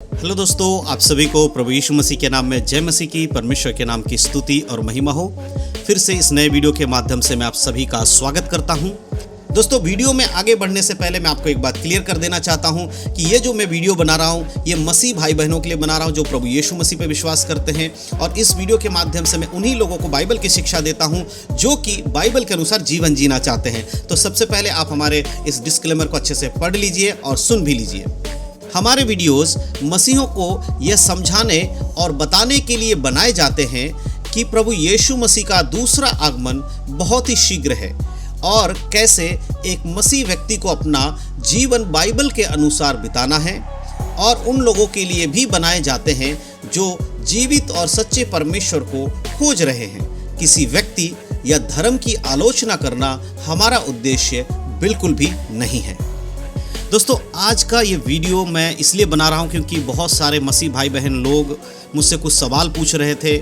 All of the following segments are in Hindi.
हेलो दोस्तों, आप सभी को प्रभु यीशु मसीह के नाम में जय मसीह की, परमेश्वर के नाम की स्तुति और महिमा हो। फिर से इस नए वीडियो के माध्यम से मैं आप सभी का स्वागत करता हूं। दोस्तों, वीडियो में आगे बढ़ने से पहले मैं आपको एक बात क्लियर कर देना चाहता हूं कि ये जो मैं वीडियो बना रहा हूं ये मसीह भाई बहनों के लिए बना रहा हूं जो प्रभु यीशु मसीह पे विश्वास करते हैं। और इस वीडियो के माध्यम से मैं उन्हीं लोगों को बाइबल की शिक्षा देता हूं जो कि बाइबल के अनुसार जीवन जीना चाहते हैं। तो सबसे पहले आप हमारे इस डिस्क्लेमर को अच्छे से पढ़ लीजिए और सुन भी लीजिए। हमारे वीडियोस मसीहों को यह समझाने और बताने के लिए बनाए जाते हैं कि प्रभु यीशु मसीह का दूसरा आगमन बहुत ही शीघ्र है और कैसे एक मसीह व्यक्ति को अपना जीवन बाइबल के अनुसार बिताना है। और उन लोगों के लिए भी बनाए जाते हैं जो जीवित और सच्चे परमेश्वर को खोज रहे हैं। किसी व्यक्ति या धर्म की आलोचना करना हमारा उद्देश्य बिल्कुल भी नहीं है। दोस्तों, आज का ये वीडियो मैं इसलिए बना रहा हूँ क्योंकि बहुत सारे मसीह भाई बहन लोग मुझसे कुछ सवाल पूछ रहे थे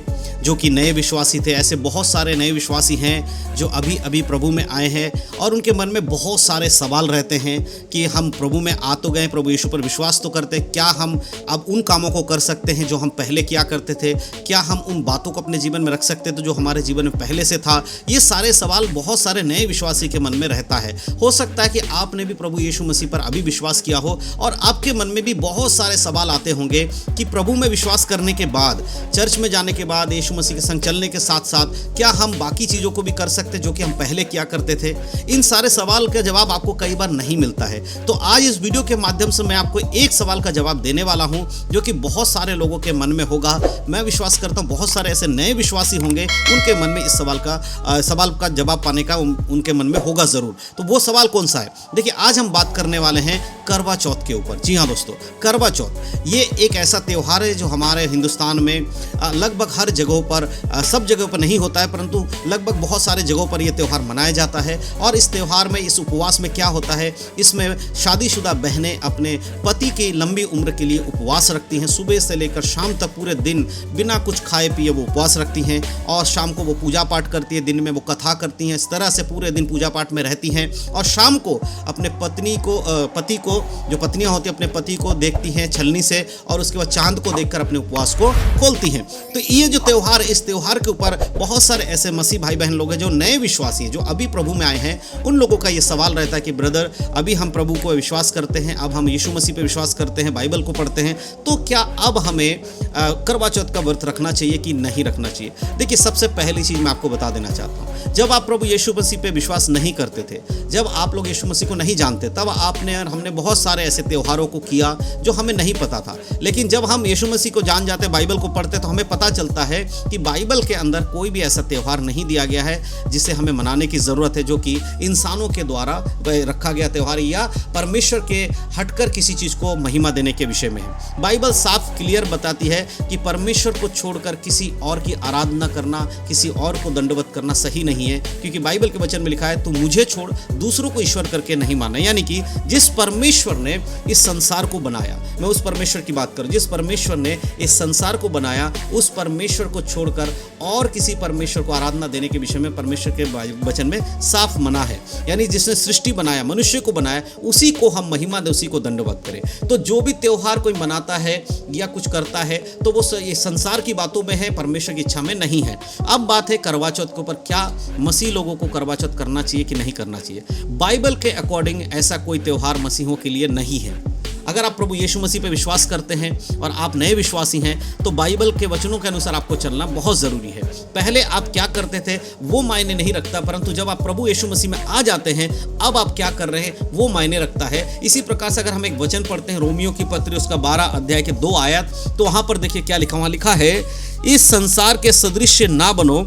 जो कि नए विश्वासी थे। ऐसे बहुत सारे नए विश्वासी हैं जो अभी अभी प्रभु में आए हैं और उनके मन में बहुत सारे सवाल रहते हैं कि हम प्रभु में आ तो गए, प्रभु यीशु पर विश्वास तो करते, क्या हम अब उन कामों को कर सकते हैं जो हम पहले किया करते थे? क्या हम उन बातों को अपने जीवन में रख सकते थे जो हमारे जीवन में पहले से था? ये सारे सवाल बहुत सारे नए विश्वासी के मन में रहता है। हो सकता है कि आपने भी प्रभु यीशु मसीह पर अभी विश्वास किया हो और आपके मन में भी बहुत सारे सवाल आते होंगे कि प्रभु में विश्वास करने के बाद, चर्च में जाने के बाद, यीशु मसीह के संग चलने के साथ साथ क्या हम बाकी चीज़ों को भी कर सकते जो कि हम पहले किया करते थे? इन सारे सवाल का जवाब आपको कई बार नहीं मिलता है। तो आज इस वीडियो के माध्यम से मैं आपको एक सवाल का जवाब देने वाला हूं जो कि बहुत सारे लोगों के मन में होगा। मैं विश्वास करता हूं बहुत सारे ऐसे नए विश्वासी होंगे उनके मन में इस सवाल का जवाब पाने का उनके मन में होगा ज़रूर। तो वो सवाल कौन सा है? देखिए, आज हम बात करने वाले हैं करवा चौथ के ऊपर। जी हाँ दोस्तों, करवा चौथ ये एक ऐसा त्यौहार है जो हमारे हिंदुस्तान में लगभग हर जगहों पर, सब जगहों पर नहीं होता है परंतु लगभग बहुत सारे जगहों पर यह त्यौहार मनाया जाता है। और इस त्यौहार में, इस उपवास में क्या होता है, इसमें शादीशुदा बहनें अपने पति की लंबी उम्र के लिए उपवास रखती हैं। सुबह से लेकर शाम तक पूरे दिन बिना कुछ खाए पिए वो उपवास रखती हैं और शाम को वो पूजा पाठ करती है, दिन में वो कथा करती हैं। इस तरह से पूरे दिन पूजा पाठ में रहती हैं और शाम को अपने पति को जो पत्नियां होती हैं अपने पति को देखती हैं छलनी से और उसके बाद चांद को देखकर अपने उपवास को खोलती हैं। तो ये जो त्यौहार, इस त्यौहार के ऊपर बहुत सारे ऐसे मसीह भाई बहन लोग हैं जो नए विश्वासी हैं, जो अभी प्रभु में आए हैं। उन लोगों का ये सवाल रहता है कि ब्रदर, अभी हम प्रभु को विश्वास करते हैं, अब हम यीशु मसीह पे विश्वास करते हैं, बाइबल को पढ़ते हैं, तो क्या अब हमें करवा चौथ का व्रत रखना चाहिए कि नहीं रखना चाहिए? देखिए, सबसे पहली चीज़ मैं आपको बता देना चाहता हूँ, जब आप प्रभु यीशु मसीह पे विश्वास नहीं करते थे, जब आप लोग यीशु मसीह को नहीं जानते, तब आपने और हमने बहुत सारे ऐसे त्योहारों को किया जो हमें नहीं पता था। लेकिन जब हम यीशु मसीह को जान जाते, बाइबल को पढ़ते, तो हमें पता चलता है कि बाइबल के अंदर कोई भी ऐसा त्यौहार नहीं दिया गया है जिसे हमें मनाने की ज़रूरत है, जो कि इंसानों के द्वारा रखा गया त्यौहार या परमेश्वर के हटकर किसी चीज़ को महिमा देने के विषय में है। बाइबल साफ क्लियर बताती है कि परमेश्वर को छोड़कर किसी और की आराधना करना, किसी और को दंडवत करना सही नहीं है, क्योंकि बाइबल के वचन में लिखा है, तू मुझे छोड़ दूसरों को ईश्वर करके नहीं मानना। यानी कि जिस परमेश्वर ने इस संसार को बनाया, मैं उस परमेश्वर की बात करूं, जिस परमेश्वर ने इस संसार को बनाया, उस परमेश्वर को छोड़कर और किसी परमेश्वर को आराधना देने के विषय में परमेश्वर के वचन में साफ मना है। यानी जिसने सृष्टि बनाया, मनुष्य को बनाया, उसी को हम महिमा दे, उसी को दंडवत करें। तो जो भी त्यौहार कोई मनाता है या कुछ करता है तो वो ये संसार की बातों में है, परमेश्वर की इच्छा में नहीं है। अब बात है करवा चौथ के ऊपर, क्या मसीह लोगों को करवा चौथ करना चाहिए कि नहीं करना चाहिए? बाइबल के अकॉर्डिंग ऐसा कोई त्यौहार मसीहों के लिए नहीं है। अगर आप प्रभु यीशु मसीह पे विश्वास करते हैं और आप नए विश्वासी हैं तो बाइबल के वचनों के अनुसार आपको चलना बहुत ज़रूरी है। पहले आप क्या करते थे वो मायने नहीं रखता, परंतु जब आप प्रभु यीशु मसीह में आ जाते हैं, अब आप क्या कर रहे हैं वो मायने रखता है। इसी प्रकार से अगर हम एक वचन पढ़ते हैं, रोमियो की पत्री उसका 12 अध्याय के 2 आयत, तो वहाँ पर देखिए क्या लिखा, वहाँ लिखा है, इस संसार के सदृश्य ना बनो,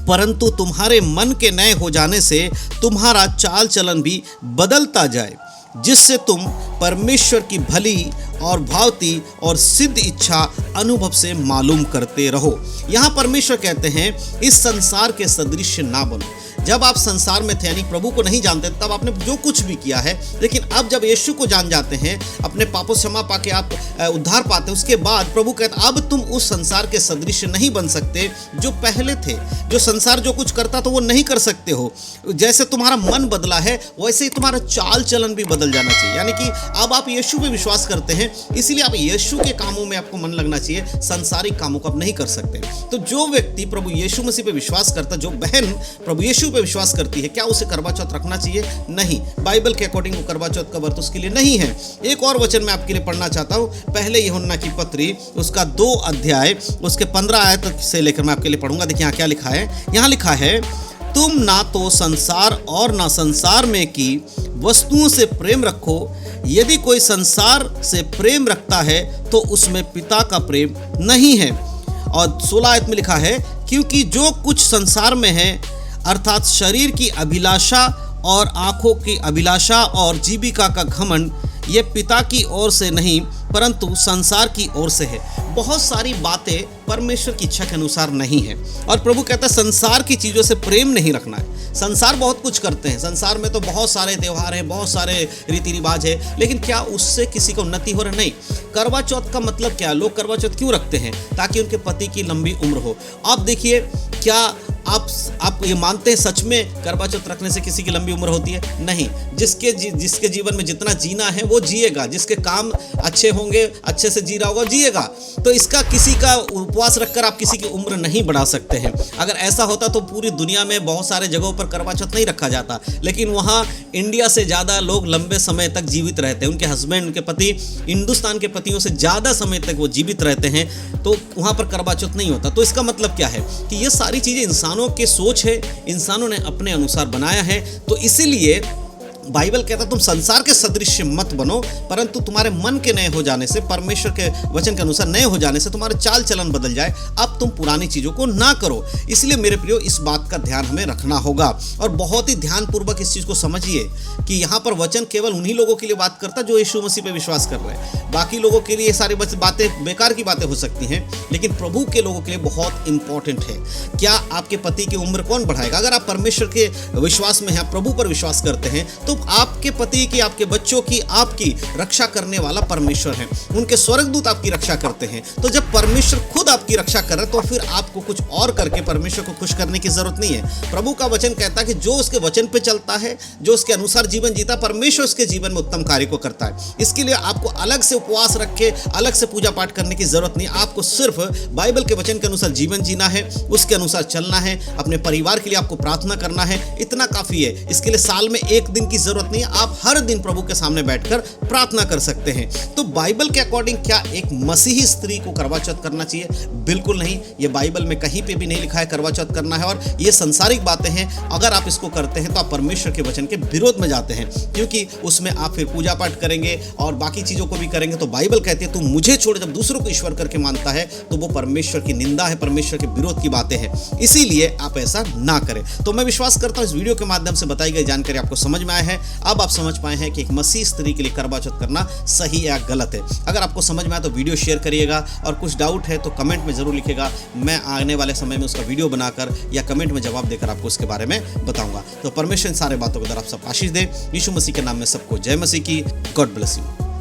परंतु तुम्हारे मन के नए हो जाने से तुम्हारा चाल चलन भी बदलता जाए, जिससे तुम परमेश्वर की भली और भावती और सिद्ध इच्छा अनुभव से मालूम करते रहो। यहाँ परमेश्वर कहते हैं इस संसार के सदृश ना बनो। जब आप संसार में थे यानी प्रभु को नहीं जानते तब आपने जो कुछ भी किया है, लेकिन अब जब यीशु को जान जाते हैं, अपने पापों से क्षमा पाके आप उद्धार पाते हैं, उसके बाद प्रभु कहता अब तुम उस संसार के सदृश नहीं बन सकते जो पहले थे। जो संसार जो कुछ करता तो वो नहीं कर सकते हो। जैसे तुम्हारा मन बदला है वैसे ही तुम्हारा चाल चलन भी बदल जाना चाहिए। यानी कि अब आप यीशु पे विश्वास करते हैं, इसीलिए आप यीशु के कामों में आपको मन लगना चाहिए, संसारिक कामों को आप नहीं कर सकते। तो जो व्यक्ति प्रभु यीशु मसीह पे विश्वास करता, जो बहन प्रभु यीशु पे विश्वास करती है, क्या उसे करवा चौथ रखना चाहिए? नहीं, बाइबल के अकॉर्डिंग वो करवा चौथ का व्रत उसके लिए नहीं है। एक और वचन मैं आपके लिए पढ़ना चाहता हूँ, पहले यूहन्ना की पत्री उसका 2 अध्याय उसके 15 आयत से लेकर मैं आपके लिए पढ़ूंगा। देखिए यहाँ क्या लिखा है। यहाँ लिखा है, तुम ना तो संसार और ना संसार में की वस्तुओं से प्रेम रखो। यदि कोई संसार से प्रेम रखता है तो उसमें पिता का प्रेम नहीं है। और 16 आयत में लिखा है, क्योंकि जो कुछ संसार में है अर्थात शरीर की अभिलाषा और आंखों की अभिलाषा और जीविका का घमंड, ये पिता की ओर से नहीं परंतु संसार की ओर से है। बहुत सारी बातें परमेश्वर की इच्छा के अनुसार नहीं है और प्रभु कहता है संसार की चीज़ों से प्रेम नहीं रखना है। संसार बहुत कुछ करते हैं, संसार में तो बहुत सारे त्यौहार हैं, बहुत सारे रीति रिवाज है, लेकिन क्या उससे किसी को उन्नति हो रहा? नहीं। करवा चौथ का मतलब क्या? लोग करवा चौथ क्यों रखते हैं? ताकि उनके पति की लंबी उम्र हो। अब देखिए, क्या आप ये मानते हैं सच में करवा चौथ रखने से किसी की लंबी उम्र होती है? नहीं। जिसके जीवन में जितना जीना है वो जिएगा, जिसके काम अच्छे होंगे, अच्छे से जी रहा होगा, जिएगा। तो इसका किसी का उपवास रखकर आप किसी की उम्र नहीं बढ़ा सकते हैं। अगर ऐसा होता तो पूरी दुनिया में बहुत सारे जगहों पर करवा चौथ नहीं रखा जाता, लेकिन वहाँ इंडिया से ज़्यादा लोग लंबे समय तक जीवित रहते हैं। उनके हस्बैंड, उनके पति हिंदुस्तान के पतियों से ज़्यादा समय तक वो जीवित रहते हैं, तो वहाँ पर करवा चौथ नहीं होता। तो इसका मतलब क्या है कि ये सारी चीज़ें इंसानों की सोच है, इंसानों ने अपने अनुसार बनाया है। तो इसीलिए बाइबल कहता है तुम संसार के सदृश मत बनो, परंतु तुम्हारे मन के नए हो जाने से, परमेश्वर के वचन के अनुसार नए हो जाने से तुम्हारे चाल चलन बदल जाए। अब तुम पुरानी चीज़ों को ना करो। इसलिए मेरे प्रियो, इस बात का ध्यान हमें रखना होगा और बहुत ही ध्यानपूर्वक इस चीज़ को समझिए कि यहाँ पर वचन केवल उन्हीं लोगों के लिए बात करता है जो यीशु मसीह पर विश्वास कर रहे हैं। बाकी लोगों के लिए ये सारी बातें बेकार की बातें हो सकती हैं, लेकिन प्रभु के लोगों के लिए बहुत इंपॉर्टेंट है। क्या आपके पति की उम्र कौन बढ़ाएगा? अगर आप परमेश्वर के विश्वास में हैं, प्रभु पर विश्वास करते हैं, तो आपके पति की, आपके बच्चों की, आपकी रक्षा करने वाला परमेश्वर है। उनके स्वर्गदूत आपकी रक्षा करते हैं। तो जब परमेश्वर खुद आपकी रक्षा कर रहे, तो फिर आपको कुछ और करके परमेश्वर को खुश करने की जरूरत नहीं है। प्रभु का वचन कहता है कि जो उसके वचन पे चलता है, जो उसके अनुसार जीवन जीता, परमेश्वर उसके जीवन में उत्तम कार्य को करता है। इसके लिए आपको अलग से उपवास रख के अलग से पूजा पाठ करने की जरूरत नहीं। आपको सिर्फ बाइबल के वचन के अनुसार जीवन जीना है, उसके अनुसार चलना है, अपने परिवार के लिए आपको प्रार्थना करना है, इतना काफी है। इसके लिए साल में एक दिन की जरूरत नहीं, आप हर दिन प्रभु के सामने बैठकर प्रार्थना कर सकते हैं। तो बाइबल के अकॉर्डिंग क्या एक मसीही स्त्री को करवा चौथ करना चाहिए? बिल्कुल नहीं। ये बाइबल में कहीं पे भी नहीं लिखा है करवा चौथ करना है, और ये सांसारिक बातें हैं। अगर आप इसको करते हैं तो आप परमेश्वर के वचन के विरोध में जाते हैं, क्योंकि उसमें आप फिर पूजा पाठ करेंगे और बाकी चीजों को भी करेंगे। तो बाइबल कहती है तू मुझे छोड़ जब दूसरों को ईश्वर करके मानता है तो वो परमेश्वर की निंदा है, परमेश्वर के विरोध की बातें हैं। इसीलिए आप ऐसा ना करें। तो मैं विश्वास करता हूं इस वीडियो के माध्यम से बताई गई जानकारी आपको समझ में आया है। अब आप समझ पाए हैं कि एक मसीह स्त्री के लिए करवा चौथ करना सही या गलत है। अगर आपको समझ में आया तो वीडियो शेयर करिएगा, और कुछ डाउट है तो कमेंट में जरूर लिखिएगा। मैं आने वाले समय में उसका वीडियो बनाकर या कमेंट में जवाब देकर आपको उसके बारे में बताऊंगा। तो परमेश्वर इन सारे बातों को आप सब आशीष दे। यीशु मसीह के नाम में सबको जय मसीह की। God bless you.